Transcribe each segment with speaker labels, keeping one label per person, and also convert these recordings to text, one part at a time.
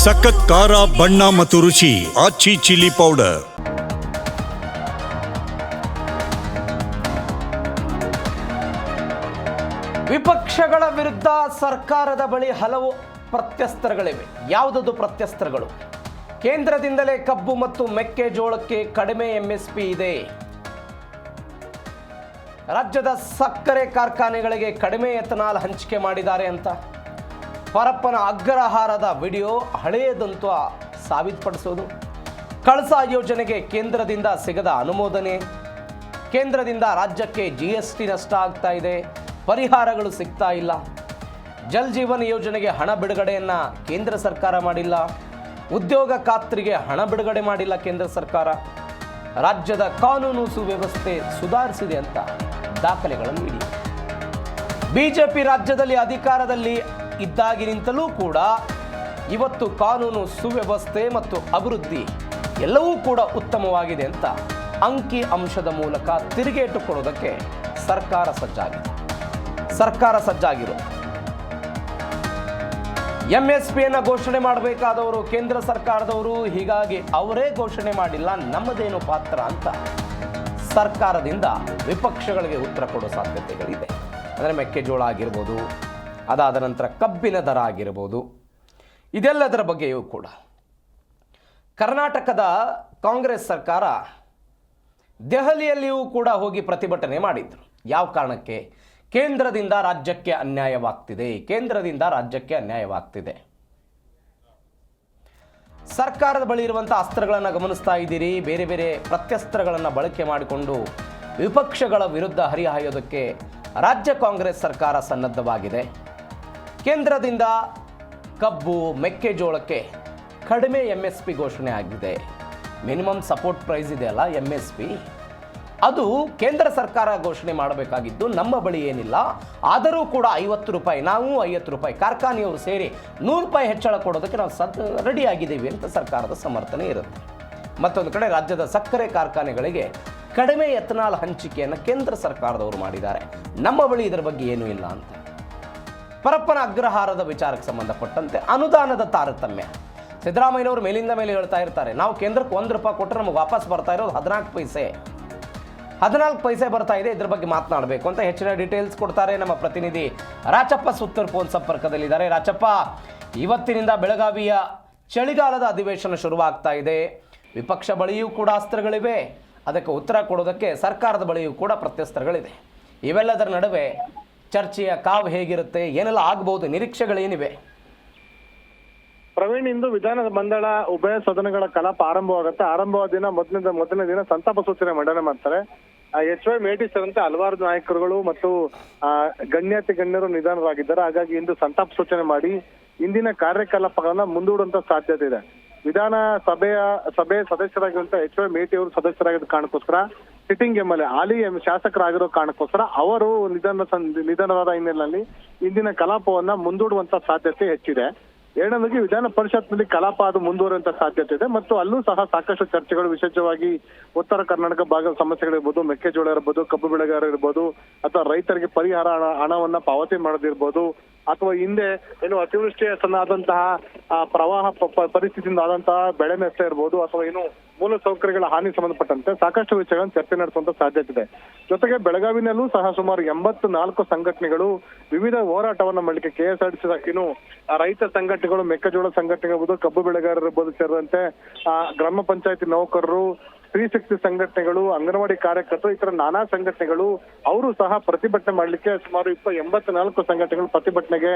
Speaker 1: ಸಖತ್ ಖಾರ ಬಣ್ಣ ಮತ್ತು ರುಚಿ ಆಚಿ ಚಿಲ್ಲಿ ಪೌಡರ್.
Speaker 2: ವಿಪಕ್ಷಗಳ ವಿರುದ್ಧ ಸರ್ಕಾರದ ಬಳಿ ಹಲವು ಪ್ರತ್ಯಸ್ತ್ರಗಳಿವೆ. ಯಾವುದದು ಪ್ರತ್ಯಸ್ತ್ರಗಳು? ಕೇಂದ್ರದಿಂದಲೇ ಕಬ್ಬು ಮತ್ತು ಮೆಕ್ಕೆಜೋಳಕ್ಕೆ ಕಡಿಮೆ ಎಂಎಸ್ಪಿ ಇದೆ. ರಾಜ್ಯದ ಸಕ್ಕರೆ ಕಾರ್ಖಾನೆಗಳಿಗೆ ಕಡಿಮೆ ಎಥನಾಲ್ ಹಂಚಿಕೆ ಮಾಡಿದ್ದಾರೆ ಅಂತ ಪರಪ್ಪನ ಅಗ್ರಹಾರದ ವಿಡಿಯೋ ಹಳೆಯದಂತ ಸಾಬೀತುಪಡಿಸೋದು. ಕಳಸಾ ಯೋಜನೆಗೆ ಕೇಂದ್ರದಿಂದ ಸಿಗದ ಅನುಮೋದನೆ, ಕೇಂದ್ರದಿಂದ ರಾಜ್ಯಕ್ಕೆ GST ನಷ್ಟ ಆಗ್ತಾ ಇದೆ, ಪರಿಹಾರಗಳು ಸಿಗ್ತಾ ಇಲ್ಲ, ಜಲ್ ಜೀವನ್ ಯೋಜನೆಗೆ ಹಣ ಬಿಡುಗಡೆಯನ್ನು ಕೇಂದ್ರ ಸರ್ಕಾರ ಮಾಡಿಲ್ಲ, ಉದ್ಯೋಗ ಖಾತ್ರಿಗೆ ಹಣ ಬಿಡುಗಡೆ ಮಾಡಿಲ್ಲ ಕೇಂದ್ರ ಸರ್ಕಾರ, ರಾಜ್ಯದ ಕಾನೂನು ಸುವ್ಯವಸ್ಥೆ ಸುಧಾರಿಸಿದೆ ಅಂತ ದಾಖಲೆಗಳನ್ನು ನೀಡಿ. ಬಿಜೆಪಿ ರಾಜ್ಯದಲ್ಲಿ ಅಧಿಕಾರದಲ್ಲಿ ಇದ್ದಾಗಿನಿಂದಲೂ ಕೂಡ ಇವತ್ತು ಕಾನೂನು ಸುವ್ಯವಸ್ಥೆ ಮತ್ತು ಅಭಿವೃದ್ಧಿ ಎಲ್ಲವೂ ಕೂಡ ಉತ್ತಮವಾಗಿದೆ ಅಂತ ಅಂಕಿ ಅಂಶದ ಮೂಲಕ ತಿರುಗೇಟು ಕೊಡೋದಕ್ಕೆ ಸರ್ಕಾರ ಸಜ್ಜಾಗಿರೋ ಎಂಎಸ್ಪಿಯನ್ನು ಘೋಷಣೆ ಮಾಡಬೇಕಾದವರು ಕೇಂದ್ರ ಸರ್ಕಾರದವರು, ಹೀಗಾಗಿ ಅವರೇ ಘೋಷಣೆ ಮಾಡಿಲ್ಲ, ನಮ್ಮದೇನು ಪಾತ್ರ ಅಂತ ಸರ್ಕಾರದಿಂದ ವಿಪಕ್ಷಗಳಿಗೆ ಉತ್ತರ ಕೊಡೋ ಸಾಧ್ಯತೆಗಳಿದೆ. ಅಂದರೆ ಮೆಕ್ಕೆಜೋಳ ಆಗಿರ್ಬೋದು, ಅದಾದ ನಂತರ ಕಬ್ಬಿನ ದರ ಆಗಿರ್ಬೋದು, ಇದೆಲ್ಲದರ ಬಗ್ಗೆಯೂ ಕೂಡ ಕರ್ನಾಟಕದ ಕಾಂಗ್ರೆಸ್ ಸರ್ಕಾರ ದೆಹಲಿಯಲ್ಲಿಯೂ ಕೂಡ ಹೋಗಿ ಪ್ರತಿಭಟನೆ ಮಾಡಿದ್ರು. ಯಾವ ಕಾರಣಕ್ಕೆ? ಕೇಂದ್ರದಿಂದ ರಾಜ್ಯಕ್ಕೆ ಅನ್ಯಾಯವಾಗ್ತಿದೆ. ಸರ್ಕಾರದ ಬಳಿ ಇರುವಂಥ ಅಸ್ತ್ರಗಳನ್ನು ಗಮನಿಸ್ತಾ ಇದ್ದೀರಿ. ಬೇರೆ ಬೇರೆ ಪ್ರತ್ಯಸ್ತ್ರಗಳನ್ನು ಬಳಕೆ ಮಾಡಿಕೊಂಡು ವಿಪಕ್ಷಗಳ ವಿರುದ್ಧ ಹರಿಹಾಯೋದಕ್ಕೆ ರಾಜ್ಯ ಕಾಂಗ್ರೆಸ್ ಸರ್ಕಾರ ಸನ್ನದ್ಧವಾಗಿದೆ. ಕೇಂದ್ರದಿಂದ ಕಬ್ಬು ಮೆಕ್ಕೆಜೋಳಕ್ಕೆ ಕಡಿಮೆ MSP ಘೋಷಣೆ ಆಗಿದೆ. ಮಿನಿಮಮ್ ಸಪೋರ್ಟ್ ಪ್ರೈಸ್ ಇದೆಯಲ್ಲ MSP, ಅದು ಕೇಂದ್ರ ಸರ್ಕಾರ ಘೋಷಣೆ ಮಾಡಬೇಕಾಗಿದ್ದು ನಮ್ಮ ಬಳಿ ಏನಿಲ್ಲ. ಆದರೂ ಕೂಡ 50 ರೂಪಾಯಿ, ನಾವು 50 ರೂಪಾಯಿ, ಕಾರ್ಖಾನೆಯವರು ಸೇರಿ 100 ರೂಪಾಯಿ ಹೆಚ್ಚಳ ಕೊಡೋದಕ್ಕೆ ನಾವು ರೆಡಿಯಾಗಿದ್ದೀವಿ ಅಂತ ಸರ್ಕಾರದ ಸಮರ್ಥನೆ ಇರುತ್ತೆ. ಮತ್ತೊಂದು ಕಡೆ ರಾಜ್ಯದ ಸಕ್ಕರೆ ಕಾರ್ಖಾನೆಗಳಿಗೆ ಕಡಿಮೆ ಎಥನಾಲ್ ಹಂಚಿಕೆಯನ್ನು ಕೇಂದ್ರ ಸರ್ಕಾರದವರು ಮಾಡಿದ್ದಾರೆ, ನಮ್ಮ ಬಳಿ ಇದರ ಬಗ್ಗೆ ಏನೂ ಇಲ್ಲ ಅಂತ. ಪರಪ್ಪನ ಅಗ್ರಹಾರದ ವಿಚಾರಕ್ಕೆ ಸಂಬಂಧಪಟ್ಟಂತೆ ಅನುದಾನದ ತಾರತಮ್ಯ. ಸಿದ್ದರಾಮಯ್ಯನವರು ಮೇಲಿಂದ ಮೇಲೆ ಹೇಳ್ತಾ ಇರ್ತಾರೆ, ನಾವು ಕೇಂದ್ರಕ್ಕೆ 1 ರೂಪಾಯಿ ಕೊಟ್ಟರೆ ನಮಗೆ ವಾಪಸ್ ಬರ್ತಾ ಇರೋದು 14 ಪೈಸೆ ಬರ್ತಾ ಇದೆ, ಇದ್ರ ಬಗ್ಗೆ ಮಾತನಾಡಬೇಕು ಅಂತ ಹೆಚ್ಚಿನ ಡೀಟೇಲ್ಸ್ ಕೊಡ್ತಾರೆ ನಮ್ಮ ಪ್ರತಿನಿಧಿ ರಾಚಪ್ಪ ಸುತ್ತೂರ್ ಫೋನ್ ಸಂಪರ್ಕದಲ್ಲಿದ್ದಾರೆ. ರಾಚಪ್ಪ, ಇವತ್ತಿನಿಂದ ಬೆಳಗಾವಿಯ ಚಳಿಗಾಲದ ಅಧಿವೇಶನ ಶುರುವಾಗ್ತಾ ಇದೆ. ವಿಪಕ್ಷ ಬಳಿಯೂ ಕೂಡ ಅಸ್ತ್ರಗಳಿವೆ, ಅದಕ್ಕೆ ಉತ್ತರ ಕೊಡೋದಕ್ಕೆ ಸರ್ಕಾರದ ಬಳಿಯೂ ಕೂಡ ಪ್ರತ್ಯಸ್ತ್ರಗಳಿದೆ. ಇವೆಲ್ಲದರ ನಡುವೆ ಚರ್ಚೆಯ ಕಾವು ಹೇಗಿರುತ್ತೆ, ಏನೆಲ್ಲ ಆಗ್ಬಹುದು, ನಿರೀಕ್ಷೆಗಳೇನಿವೆ?
Speaker 3: ಪ್ರವೀಣ್, ಇಂದು ವಿಧಾನ ಮಂಡಳ ಉಭಯ ಸದನಗಳ ಕಲಾಪ ಆರಂಭವಾಗುತ್ತೆ. ಆರಂಭವಾದ ದಿನ ಮೊದಲನೇ ದಿನ ಸಂತಾಪ ಸೂಚನೆ ಮಂಡನೆ ಮಾಡ್ತಾರೆ. HY ಮೇಟಿ ಸೇರಿದಂತೆ ಹಲವಾರು ನಾಯಕರುಗಳು ಮತ್ತು ಗಣ್ಯರು ನಿಧನರಾಗಿದ್ದಾರೆ. ಹಾಗಾಗಿ ಇಂದು ಸಂತಾಪ ಸೂಚನೆ ಮಾಡಿ ಇಂದಿನ ಕಾರ್ಯಕಲಾಪಗಳನ್ನ ಮುಂದೂಡುವಂತ ಸಾಧ್ಯತೆ ಇದೆ. ವಿಧಾನ ಸಭೆ ಸದಸ್ಯರಾಗಿರುವಂತ HY ಮೇಟಿ ಅವರು ಸದಸ್ಯರಾಗಿದ್ದ ಕಾರಣಕ್ಕೋಸ್ಕರ, ಸಿಟ್ಟಿಂಗ್ MLA ಹಾಲಿ ಶಾಸಕರಾಗಿರೋ ಕಾರಣಕ್ಕೋಸ್ಕರ ಅವರು ನಿಧನರಾದ ಹಿನ್ನೆಲೆಯಲ್ಲಿ ಇಂದಿನ ಕಲಾಪವನ್ನ ಮುಂದೂಡುವಂತ ಸಾಧ್ಯತೆ ಹೆಚ್ಚಿದೆ. ಎರಡನೇದಾಗಿ ವಿಧಾನ ಪರಿಷತ್ನಲ್ಲಿ ಕಲಾಪ ಅದು ಮುಂದುವರುವಂತ ಸಾಧ್ಯತೆ ಇದೆ ಮತ್ತು ಅಲ್ಲೂ ಸಹ ಸಾಕಷ್ಟು ಚರ್ಚೆಗಳು, ವಿಶೇಷವಾಗಿ ಉತ್ತರ ಕರ್ನಾಟಕ ಭಾಗದ ಸಮಸ್ಯೆಗಳಿರ್ಬೋದು, ಮೆಕ್ಕೆಜೋಳ ಇರ್ಬೋದು, ಕಬ್ಬು ಬೆಳೆಗಾರ ಇರ್ಬೋದು, ಅಥವಾ ರೈತರಿಗೆ ಪರಿಹಾರ ಹಣವನ್ನ ಪಾವತಿ ಮಾಡೋದಿರ್ಬೋದು, ಅಥವಾ ಹಿಂದೆ ಏನು ಅತಿವೃಷ್ಟಿ ಆದಂತಹ ಪ್ರವಾಹ ಪರಿಸ್ಥಿತಿಯಿಂದ ಆದಂತಹ ಬೆಳೆ ನಷ್ಟ ಇರ್ಬೋದು, ಅಥವಾ ಏನು ಮೂಲ ಸೌಕರ್ಯಗಳ ಹಾನಿ ಸಂಬಂಧಪಟ್ಟಂತೆ ಸಾಕಷ್ಟು ವಿಷಯಗಳನ್ನು ಚರ್ಚೆ ನಡೆಸುವಂತ ಸಾಧ್ಯತೆ ಇದೆ. ಜೊತೆಗೆ ಬೆಳಗಾವಿನಲ್ಲೂ ಸಹ ಸುಮಾರು 84 ಸಂಘಟನೆಗಳು ವಿವಿಧ ಹೋರಾಟವನ್ನ ಮಾಡಲಿಕ್ಕೆ KSRTC ಏನು ರೈತ ಸಂಘಟನೆಗಳು, ಮೆಕ್ಕೆಜೋಳ ಸಂಘಟನೆಗಳು, ಕಬ್ಬು ಬೆಳೆಗಾರರು ಇರ್ಬೋದು ಸೇರಿದಂತೆ ಗ್ರಾಮ ಪಂಚಾಯತಿ ನೌಕರರು, ಸ್ತ್ರೀ ಶಕ್ತಿ ಸಂಘಟನೆಗಳು, ಅಂಗನವಾಡಿ ಕಾರ್ಯಕರ್ತರು, ಈ ತರ ನಾನಾ ಸಂಘಟನೆಗಳು ಅವರು ಸಹ ಪ್ರತಿಭಟನೆ ಮಾಡ್ಲಿಕ್ಕೆ ಸುಮಾರು 84 ಸಂಘಟನೆಗಳು ಪ್ರತಿಭಟನೆಗೆ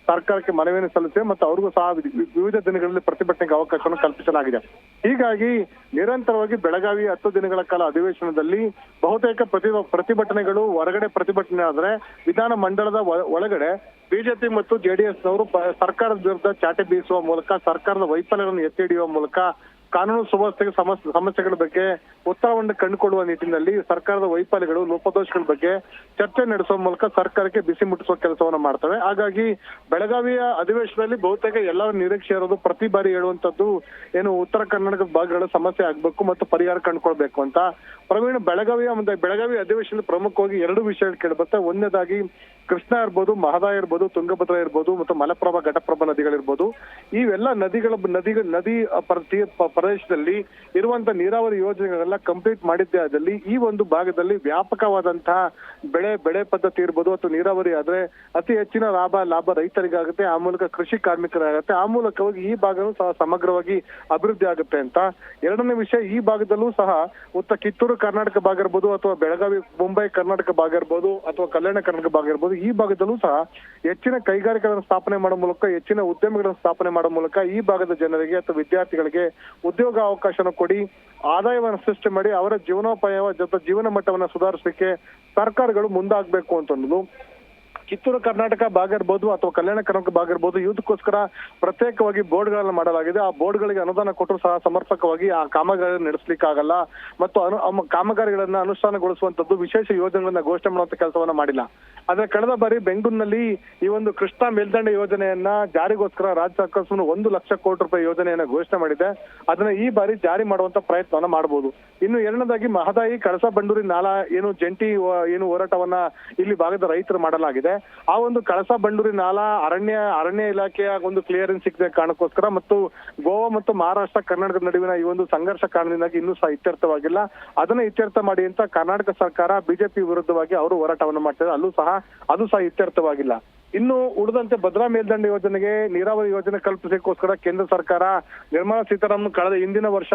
Speaker 3: ಸರ್ಕಾರಕ್ಕೆ ಮನವಿಯನ್ನು ಸಲ್ಲಿಸಿವೆ ಮತ್ತು ಅವ್ರಿಗೂ ಸಹ ವಿವಿಧ ದಿನಗಳಲ್ಲಿ ಪ್ರತಿಭಟನೆಗೆ ಅವಕಾಶವನ್ನು ಕಲ್ಪಿಸಲಾಗಿದೆ. ಹೀಗಾಗಿ ನಿರಂತರವಾಗಿ ಬೆಳಗಾವಿ 10 ದಿನಗಳ ಕಾಲ ಅಧಿವೇಶನದಲ್ಲಿ ಬಹುತೇಕ ಪ್ರತಿಭಟನೆಗಳು ಹೊರಗಡೆ ಪ್ರತಿಭಟನೆ ಆದ್ರೆ, ವಿಧಾನ ಮಂಡಲದ ಒಳಗಡೆ ಬಿಜೆಪಿ ಮತ್ತು JDSನವರು ಸರ್ಕಾರದ ವಿರುದ್ಧ ಚಾಟೆ ಬೀಸುವ ಮೂಲಕ, ಸರ್ಕಾರದ ವೈಫಲ್ಯಗಳನ್ನು ಎತ್ತಿ ಹಿಡಿಯುವ ಮೂಲಕ ಕಾನೂನು ಸುವ್ಯವಸ್ಥೆಗೆ ಸಮಸ್ಯೆಗಳ ಬಗ್ಗೆ ಉತ್ತರವನ್ನು ಕಂಡುಕೊಳ್ಳುವ ನಿಟ್ಟಿನಲ್ಲಿ ಸರ್ಕಾರದ ವೈಫಲ್ಯಗಳು, ಲೋಪದೋಷಗಳ ಬಗ್ಗೆ ಚರ್ಚೆ ನಡೆಸುವ ಮೂಲಕ ಸರ್ಕಾರಕ್ಕೆ ಬಿಸಿ ಮುಟ್ಟಿಸುವ ಕೆಲಸವನ್ನು ಮಾಡ್ತವೆ. ಹಾಗಾಗಿ ಬೆಳಗಾವಿಯ ಅಧಿವೇಶನದಲ್ಲಿ ಬಹುತೇಕ ಎಲ್ಲರ ನಿರೀಕ್ಷೆ ಇರೋದು, ಪ್ರತಿ ಬಾರಿ ಹೇಳುವಂತದ್ದು ಏನು ಉತ್ತರ ಕರ್ನಾಟಕದ ಭಾಗಗಳ ಸಮಸ್ಯೆ ಆಗ್ಬೇಕು ಮತ್ತು ಪರಿಹಾರ ಕಂಡುಕೊಳ್ಬೇಕು ಅಂತ. ಪ್ರವೀಣ್, ಬೆಳಗಾವಿ ಅಧಿವೇಶನದಲ್ಲಿ ಪ್ರಮುಖವಾಗಿ 2 ವಿಷಯಗಳು ಕೇಳಿಬರುತ್ತೆ. ಒಂದನೇದಾಗಿ ಕೃಷ್ಣ ಇರ್ಬೋದು, ಮಹದಾಯಿ ಇರ್ಬೋದು, ತುಂಗಭದ್ರಾ ಇರ್ಬೋದು ಮತ್ತು ಮಲಪ್ರಭಾ, ಘಟಪ್ರಭಾ ನದಿಗಳಿರ್ಬೋದು. ಇವೆಲ್ಲ ನದಿ ಪ್ರದೇಶದಲ್ಲಿ ಇರುವಂತ ನೀರಾವರಿ ಯೋಜನೆಗಳೆಲ್ಲ ಕಂಪ್ಲೀಟ್ ಮಾಡಿದ್ದೇ ಆದಲ್ಲಿ ಈ ಒಂದು ಭಾಗದಲ್ಲಿ ವ್ಯಾಪಕವಾದಂತಹ ಬೆಳೆ ಪದ್ಧತಿ ಇರ್ಬೋದು ಅಥವಾ ನೀರಾವರಿ ಆದ್ರೆ ಅತಿ ಹೆಚ್ಚಿನ ಲಾಭ ರೈತರಿಗಾಗುತ್ತೆ, ಆ ಮೂಲಕ ಕೃಷಿ ಕಾರ್ಮಿಕರಾಗುತ್ತೆ, ಆ ಮೂಲಕವಾಗಿ ಈ ಭಾಗನೂ ಸಹ ಸಮಗ್ರವಾಗಿ ಅಭಿವೃದ್ಧಿ ಆಗುತ್ತೆ ಅಂತ. ಎರಡನೇ ವಿಷಯ, ಈ ಭಾಗದಲ್ಲೂ ಸಹ ಕಿತ್ತೂರು ಕರ್ನಾಟಕ ಭಾಗ ಇರ್ಬೋದು ಅಥವಾ ಬೆಳಗಾವಿ ಮುಂಬೈ ಕರ್ನಾಟಕ ಭಾಗ ಇರ್ಬೋದು ಅಥವಾ ಕಲ್ಯಾಣ ಕರ್ನಾಟಕ ಭಾಗ ಇರ್ಬೋದು, ಈ ಭಾಗದಲ್ಲೂ ಸಹ ಹೆಚ್ಚಿನ ಕೈಗಾರಿಕೆಗಳನ್ನು ಸ್ಥಾಪನೆ ಮಾಡೋ ಮೂಲಕ, ಹೆಚ್ಚಿನ ಉದ್ಯಮಿಗಳನ್ನು ಸ್ಥಾಪನೆ ಮಾಡೋ ಮೂಲಕ ಈ ಭಾಗದ ಜನರಿಗೆ ಅಥವಾ ವಿದ್ಯಾರ್ಥಿಗಳಿಗೆ ಉದ್ಯೋಗ ಅವಕಾಶನ ಕೊಡಿ, ಆದಾಯವನ್ನು ಸೃಷ್ಟಿ ಮಾಡಿ ಅವರ ಜೀವನೋಪಾಯ ಜೊತೆ ಜೀವನ ಮಟ್ಟವನ್ನ ಸುಧಾರಿಸಲಿಕ್ಕೆ ಸರ್ಕಾರಗಳು ಮುಂದಾಗಬೇಕು ಅಂತ ಅನ್ನೋದು. ಕಿತ್ತೂರು ಕರ್ನಾಟಕ ಭಾಗ ಇರ್ಬೋದು ಅಥವಾ ಕಲ್ಯಾಣ ಕರ್ನಾಟಕ ಭಾಗ ಇರ್ಬೋದು, ಇದಕ್ಕೋಸ್ಕರ ಪ್ರತ್ಯೇಕವಾಗಿ ಬೋರ್ಡ್ಗಳನ್ನ ಮಾಡಲಾಗಿದೆ. ಆ ಬೋರ್ಡ್ಗಳಿಗೆ ಅನುದಾನ ಕೊಟ್ಟರು ಸಹ ಸಮರ್ಪಕವಾಗಿ ಆ ಕಾಮಗಾರಿ ನಡೆಸಲಿಕ್ಕಾಗಲ್ಲ ಮತ್ತು ಕಾಮಗಾರಿಗಳನ್ನ ಅನುಷ್ಠಾನಗೊಳಿಸುವಂತದ್ದು ವಿಶೇಷ ಯೋಜನೆಗಳನ್ನ ಘೋಷಣೆ ಮಾಡುವಂತ ಕೆಲಸವನ್ನ ಮಾಡಿಲ್ಲ. ಆದ್ರೆ ಕಳೆದ ಬಾರಿ ಬೆಂಗಳೂರಿನಲ್ಲಿ ಈ ಒಂದು ಕೃಷ್ಣಾ ಮೇಲ್ದಂಡೆ ಯೋಜನೆಯನ್ನ ಜಾರಿಗೋಸ್ಕರ ರಾಜ್ಯ ಸರ್ಕಾರ 1 ಲಕ್ಷ ಕೋಟಿ ರೂಪಾಯಿ ಯೋಜನೆಯನ್ನ ಘೋಷಣೆ ಮಾಡಿದೆ. ಅದನ್ನ ಈ ಬಾರಿ ಜಾರಿ ಮಾಡುವಂತ ಪ್ರಯತ್ನವನ್ನ ಮಾಡಬಹುದು. ಇನ್ನು ಎರಡನೇದಾಗಿ ಮಹದಾಯಿ ಕಳಸಾ ಬಂಡೂರಿ ನಾಲಾ ಜಂಟಿ ಹೋರಾಟವನ್ನ ಇಲ್ಲಿ ಭಾಗದ ರೈತರು ಮಾಡಲಾಗಿದೆ. ಆ ಒಂದು ಕಳಸಾ ಬಂಡೂರಿ ನಾಲಾ ಅರಣ್ಯ ಇಲಾಖೆಯ ಒಂದು ಕ್ಲಿಯರೆನ್ಸ್ ಸಿಗದೆ ಕಾರಣಕ್ಕೋಸ್ಕರ ಮತ್ತು ಗೋವಾ ಮತ್ತು ಮಹಾರಾಷ್ಟ್ರ ಕರ್ನಾಟಕದ ನಡುವಿನ ಈ ಒಂದು ಸಂಘರ್ಷ ಕಾರಣದಿಂದಾಗಿ ಇನ್ನೂ ಸಹ ಇತ್ಯರ್ಥವಾಗಿಲ್ಲ. ಅದನ್ನ ಇತ್ಯರ್ಥ ಮಾಡಿ ಅಂತ ಕರ್ನಾಟಕ ಸರ್ಕಾರ ಬಿಜೆಪಿ ವಿರುದ್ಧವಾಗಿ ಅವರು ಹೋರಾಟವನ್ನು ಮಾಡ್ತಾರೆ. ಅದು ಸಹ ಇತ್ಯರ್ಥವಾಗಿಲ್ಲ. ಇನ್ನು ಉಳಿದಂತೆ ಭದ್ರಾ ಮೇಲ್ದಂಡೆ ಯೋಜನೆಗೆ ನೀರಾವರಿ ಯೋಜನೆ ಕಲ್ಪಿಸೋಕ್ಕೋಸ್ಕರ ಕೇಂದ್ರ ಸರ್ಕಾರ ನಿರ್ಮಲಾ ಸೀತಾರಾಮನ್ ಕಳೆದ ಹಿಂದಿನ ವರ್ಷ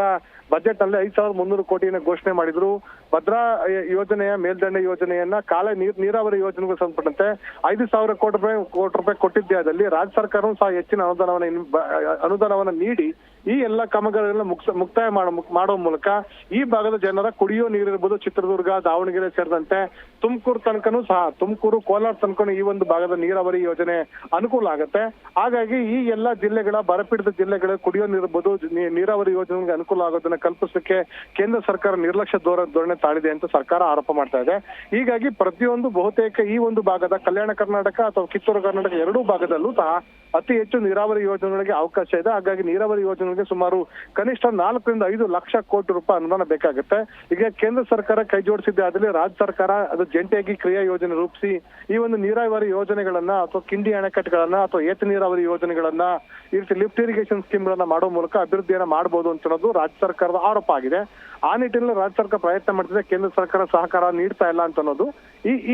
Speaker 3: ಬಜೆಟ್ ನಲ್ಲಿ 5,300 ಕೋಟಿಯನ್ನು ಘೋಷಣೆ ಮಾಡಿದ್ರು. ಭದ್ರಾ ಯೋಜನೆಯ ಮೇಲ್ದಂಡೆ ಯೋಜನೆಯನ್ನ ನೀರಾವರಿ ಯೋಜನೆಗೆ ಸಂಬಂಧಪಟ್ಟಂತೆ 5,000 ಕೋಟಿ ರೂಪಾಯಿ ಕೊಟ್ಟಿದ್ದೇ ಆದಲ್ಲಿ ರಾಜ್ಯ ಸರ್ಕಾರವೂ ಸಹ ಹೆಚ್ಚಿನ ಅನುದಾನವನ್ನ ನೀಡಿ ಈ ಎಲ್ಲ ಕಾಮಗಾರಿಗಳನ್ನ ಮುಕ್ತಾಯ ಮಾಡುವ ಮೂಲಕ ಈ ಭಾಗದ ಜನರ ಕುಡಿಯೋ ನೀರಿರ್ಬೋದು, ಚಿತ್ರದುರ್ಗ, ದಾವಣಗೆರೆ ಸೇರಿದಂತೆ ತುಮಕೂರು, ಕೋಲಾರ ತನಕನೂ ಈ ಒಂದು ಭಾಗದ ನೀರಾವರಿ ಯೋಜನೆ ಅನುಕೂಲ ಆಗುತ್ತೆ. ಹಾಗಾಗಿ ಈ ಎಲ್ಲಾ ಜಿಲ್ಲೆಗಳ ಬರಪೀಡಿತ ಜಿಲ್ಲೆಗಳ ಕುಡಿಯೋ ನೀರಿರ್ಬೋದು, ನೀರಾವರಿ ಯೋಜನೆಗೆ ಅನುಕೂಲ ಆಗೋದನ್ನ ಕಲ್ಪಿಸಲಿಕ್ಕೆ ಕೇಂದ್ರ ಸರ್ಕಾರ ನಿರ್ಲಕ್ಷ್ಯ ಧೋರಣೆ ತಾಳಿದೆ ಅಂತ ಸರ್ಕಾರ ಆರೋಪ ಮಾಡ್ತಾ ಇದೆ. ಹೀಗಾಗಿ ಪ್ರತಿಯೊಂದು ಬಹುತೇಕ ಈ ಒಂದು ಭಾಗದ ಕಲ್ಯಾಣ ಕರ್ನಾಟಕ ಅಥವಾ ಕಿತ್ತೂರು ಕರ್ನಾಟಕ ಎರಡೂ ಭಾಗದಲ್ಲೂ ಸಹ ಅತಿ ಹೆಚ್ಚು ನೀರಾವರಿ ಯೋಜನೆಗಳಿಗೆ ಅವಕಾಶ ಇದೆ. ಹಾಗಾಗಿ ನೀರಾವರಿ ಯೋಜನೆಗಳಿಗೆ ಸುಮಾರು ಕನಿಷ್ಠ 4 ರಿಂದ 5 ಲಕ್ಷ ಕೋಟಿ ರೂಪಾಯಿ ಅನುದಾನ ಬೇಕಾಗುತ್ತೆ. ಈಗ ಕೇಂದ್ರ ಸರ್ಕಾರ ಕೈ ಜೋಡಿಸಿದ್ದೆ ಆದ್ರೆ ರಾಜ್ಯ ಸರ್ಕಾರ ಅದು ಜಂಟಿಯಾಗಿ ಕ್ರಿಯಾ ಯೋಜನೆ ರೂಪಿಸಿ ಈ ಒಂದು ನೀರಾವರಿ ಯೋಜನೆಗಳನ್ನ ಅಥವಾ ಕಿಂಡಿ ಅಣೆಕಟ್ಟುಗಳನ್ನ ಅಥವಾ ಏತ ನೀರಾವರಿ ಯೋಜನೆಗಳನ್ನ ಈ ರೀತಿ ಲಿಫ್ಟ್ ಇರಿಗೇಷನ್ ಸ್ಕೀಮ್ ಗಳನ್ನ ಮಾಡೋ ಮೂಲಕ ಅಭಿವೃದ್ಧಿಯನ್ನ ಮಾಡಬಹುದು ಅಂತ ಅನ್ನೋದು ರಾಜ್ಯ ಸರ್ಕಾರದ ಆರೋಪ ಆಗಿದೆ. ಆ ನಿಟ್ಟಿನಲ್ಲಿ ರಾಜ್ಯ ಸರ್ಕಾರ ಪ್ರಯತ್ನ ಮಾಡ್ತಿದೆ, ಕೇಂದ್ರ ಸರ್ಕಾರ ಸಹಕಾರ ನೀಡ್ತಾ ಇಲ್ಲ ಅಂತ ಅನ್ನೋದು.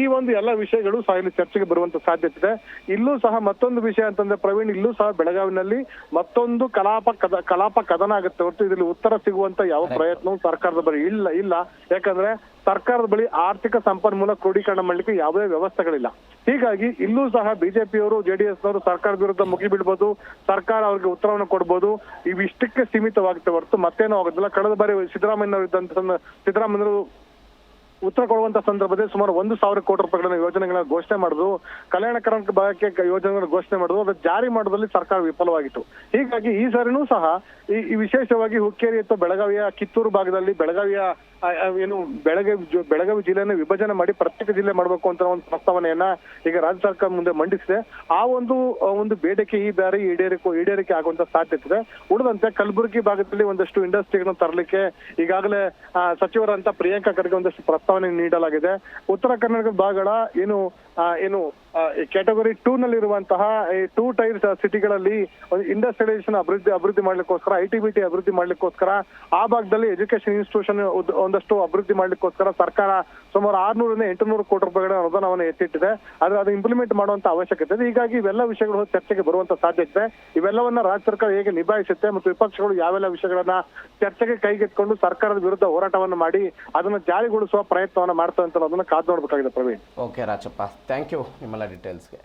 Speaker 3: ಈ ಒಂದು ಎಲ್ಲ ವಿಷಯಗಳು ಸಹ ಇಲ್ಲಿ ಚರ್ಚೆಗೆ ಬರುವಂತ ಸಾಧ್ಯತೆ ಇದೆ. ಇಲ್ಲೂ ಸಹ ಮತ್ತೊಂದು ವಿಷಯ ಅಂತಂದ್ರೆ ಪ್ರವೀಣ್, ಇಲ್ಲೂ ಸಹ ಬೆಳಗಾವಿನಲ್ಲಿ ಮತ್ತೊಂದು ಕಲಾಪ ಕದನ ಆಗುತ್ತೆ ಹೊರತು ಇದರಲ್ಲಿ ಉತ್ತರ ಸಿಗುವಂತ ಯಾವ ಪ್ರಯತ್ನವೂ ಸರ್ಕಾರದ ಬಳಿ ಇಲ್ಲ. ಯಾಕಂದ್ರೆ ಸರ್ಕಾರದ ಬಳಿ ಆರ್ಥಿಕ ಸಂಪನ್ಮೂಲ ಕ್ರೋಢೀಕರಣ ಮಾಡ್ಲಿಕ್ಕೆ ಯಾವುದೇ ವ್ಯವಸ್ಥೆಗಳಿಲ್ಲ. ಹೀಗಾಗಿ ಇಲ್ಲೂ ಸಹ ಬಿಜೆಪಿಯವರು, ಜೆಡಿಎಸ್ನವರು ಸರ್ಕಾರದ ವಿರುದ್ಧ ಮುಗಿಬಿಡ್ಬೋದು, ಸರ್ಕಾರ ಅವ್ರಿಗೆ ಉತ್ತರವನ್ನು ಕೊಡ್ಬೋದು. ಇವಿಷ್ಟಕ್ಕೆ ಸೀಮಿತವಾಗುತ್ತೆ ಹೊರತು ಮತ್ತೇನೂ ಆಗೋದಿಲ್ಲ. ಕಳೆದ ಬಾರಿ ಸಿದ್ದರಾಮಯ್ಯವರು ಉತ್ತರ ಕೊಡುವಂತ ಸಂದರ್ಭದಲ್ಲಿ ಸುಮಾರು 1,000 ಕೋಟಿ ರೂಪಾಯಿಗಳನ್ನ ಯೋಜನೆಗಳನ್ನ ಘೋಷಣೆ ಮಾಡಿದ್ರು. ಕಲ್ಯಾಣ ಕರ್ನಾಟಕ ಭಾಗಕ್ಕೆ ಯೋಜನೆಗಳನ್ನ ಘೋಷಣೆ ಮಾಡಿದ್ರು. ಅದು ಜಾರಿ ಮಾಡೋದ್ರಲ್ಲಿ ಸರ್ಕಾರ ವಿಫಲವಾಗಿತ್ತು. ಹೀಗಾಗಿ ಈ ಸಾರಿನೂ ಸಹ ಈ ವಿಶೇಷವಾಗಿ ಹುಕ್ಕೇರಿ ಅಥವಾ ಬೆಳಗಾವಿಯ ಕಿತ್ತೂರು ಭಾಗದಲ್ಲಿ ಬೆಳಗಾವಿ ಜಿಲ್ಲೆಯನ್ನು ವಿಭಜನೆ ಮಾಡಿ ಪ್ರತ್ಯೇಕ ಜಿಲ್ಲೆ ಮಾಡಬೇಕು ಅಂತ ಒಂದು ಪ್ರಸ್ತಾವನೆಯನ್ನ ಈಗ ರಾಜ್ಯ ಸರ್ಕಾರ ಮುಂದೆ ಮಂಡಿಸಿದೆ. ಆ ಒಂದು ಬೇಡಿಕೆ ಈ ಬಾರಿ ಈಡೇರಿಕೆ ಆಗುವಂತ ಸಾಧ್ಯತೆ ಇದೆ. ಉಳಿದಂತೆ ಕಲಬುರಗಿ ಭಾಗದಲ್ಲಿ ಒಂದಷ್ಟು ಇಂಡಸ್ಟ್ರಿಗಳನ್ನು ತರಲಿಕ್ಕೆ ಈಗಾಗಲೇ ಸಚಿವರಂತ ಪ್ರಿಯಾಂಕಾ ಖರ್ಗೆ ಒಂದಷ್ಟು ಪ್ರಸ್ತಾವನೆ ನೀಡಲಾಗಿದೆ. ಉತ್ತರ ಕರ್ನಾಟಕ ಭಾಗಗಳ ಕ್ಯಾಟಗರಿ 2 ನಲ್ಲಿರುವಂತಹ 2 ಟೈರ್ ಸಿಟಿಗಳಲ್ಲಿ ಇಂಡಸ್ಟ್ರಿಯಲೈಸೇಷನ್ ಅಭಿವೃದ್ಧಿ ಮಾಡ್ಲಿಕ್ಕೋಸ್ಕರ, ITBT ಅಭಿವೃದ್ಧಿ ಮಾಡ್ಲಿಕ್ಕೋಸ್ಕರ, ಆ ಭಾಗದಲ್ಲಿ ಎಜುಕೇಶನ್ ಇನ್ಸ್ಟಿಟ್ಯೂಷನ್ ಒಂದಷ್ಟು ಅಭಿವೃದ್ಧಿ ಮಾಡ್ಲಿಕ್ಕೋಸ್ಕರ ಸರ್ಕಾರ ಸುಮಾರು 600 ರಿಂದ 800 ಕೋಟಿ ರೂಪಾಯಿಗಳ ಅನುದಾನವನ್ನು ಎತ್ತಿಟ್ಟಿದೆ. ಆದ್ರೆ ಅದು ಇಂಪ್ಲಿಮೆಂಟ್ ಮಾಡುವಂತ ಅವಶ್ಯಕತೆ ಇದೆ. ಹೀಗಾಗಿ ಇವೆಲ್ಲ ವಿಷಯಗಳು ಚರ್ಚೆಗೆ ಬರುವಂತ ಸಾಧ್ಯತೆ ಇದೆ. ಇವೆಲ್ಲವನ್ನ ರಾಜ್ಯ ಸರ್ಕಾರ ಹೇಗೆ ನಿಭಾಯಿಸುತ್ತೆ ಮತ್ತು ವಿಪಕ್ಷಗಳು ಯಾವೆಲ್ಲ ವಿಷಯಗಳನ್ನ ಚರ್ಚೆಗೆ ಕೈಗೆತ್ತಿಕೊಂಡು ಸರ್ಕಾರದ ವಿರುದ್ಧ ಹೋರಾಟವನ್ನು ಮಾಡಿ ಅದನ್ನ ಜಾರಿಗೊಳಿಸುವ ಪ್ರಯತ್ನವನ್ನ ಮಾಡ್ತಾ ಅಂತ ಅದನ್ನ ಕಾದು ನೋಡ್ಬೇಕಾಗಿದೆ. Praveen.
Speaker 2: Okay Rajappa, thank you ನಿಮ್ಮೆಲ್ಲ ಡೀಟೇಲ್ಸ್ಗೆ.